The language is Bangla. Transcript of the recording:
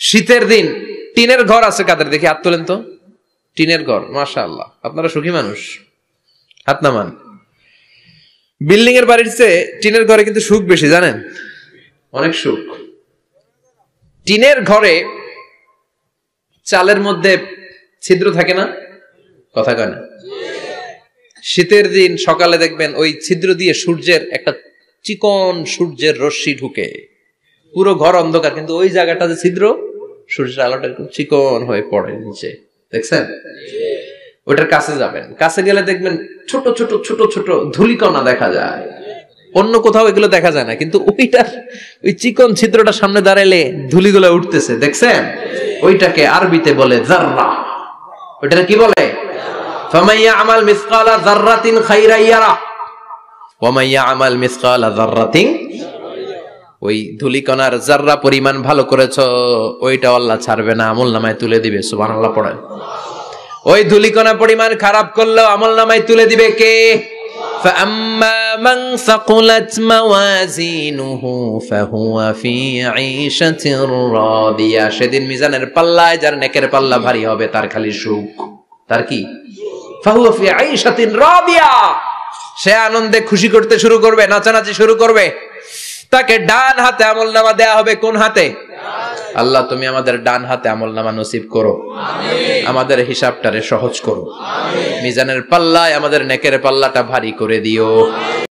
শীতের দিন টিনের ঘর আছে কাদের, দেখি হাত তোলেন তো। টিনের ঘর, মাশাআল্লাহ, আপনারা সুখী মানুষ, হাত নামান। বিল্ডিং এর বাড়ির চেয়ে টিনের ঘরে কিন্তু সুখ বেশি, জানেন, অনেক সুখ। টিনের ঘরে চালের মধ্যে ছিদ্র থাকে না, কথা কয় না? শীতের দিন সকালে দেখবেন ওই ছিদ্র দিয়ে সূর্যের একটা চিকন সূর্যের রশ্মি ঢুকে, পুরো ঘর অন্ধকার, কিন্তু ওই জায়গাটা যে ছিদ্র, সূর্যের আলোটা একটু চিকন হয়ে পড়ে নিচে, দেখছেন? ওটার কাছে যাবেন, কাছে গেলে দেখবেন ছোট ছোট ছোট ছোট ধূলিকণা দেখা যায়। অন্য কোথাও এগুলো দেখা যায় না, কিন্তু ওইটার ওই চিকন ছিদ্রটা সামনে দাঁড়াইলে ধূলিগুলো উঠতেছে, দেখছেন? ওইটাকে আরবিতে বলে যাররা। ওইটা কি বলে? ফামান ইয়ামাল মিসকালা যাররাতিন খাইরান ইয়ারা ওয়া মান ইয়ামাল মিসকালা যাররাতিন, ওই ধূলিকণার যাররা পরিমাণ ভালো করেছো ওইটা আল্লাহ ছাড়বে না, আমলনামায় তুলে দিবে। সুবহানাল্লাহ পড়েন। ওই ধূলিকণা পরিমাণ খারাপ করলেও আমলনামায় তুলে দিবে কে? ফাআম্মা মান সাকুলাত মাওয়াজিনুহু ফাহুয়া ফি ঈশাতির রাদিয়া, সেদিন মিজানের পাল্লায় যার নেকের পাল্লা ভারী হবে তার খালি সুখ। তার কি? ফাহুয়া ফি ঈশাতির রাদিয়া, সে আনন্দে খুশি করতে শুরু করবে, নাচানাচি শুরু করবে। তাকে ডান হাতে আমলনামা দেয়া হবে। কোন হাতে? আল্লাহ তুমি আমাদের ডান হাতে আমলনামা নসিব করো, আমাদের হিসাবটারে সহজ করো, মিজানের পাল্লায় আমাদের নেকের পাল্লাটা ভারী করে দিও।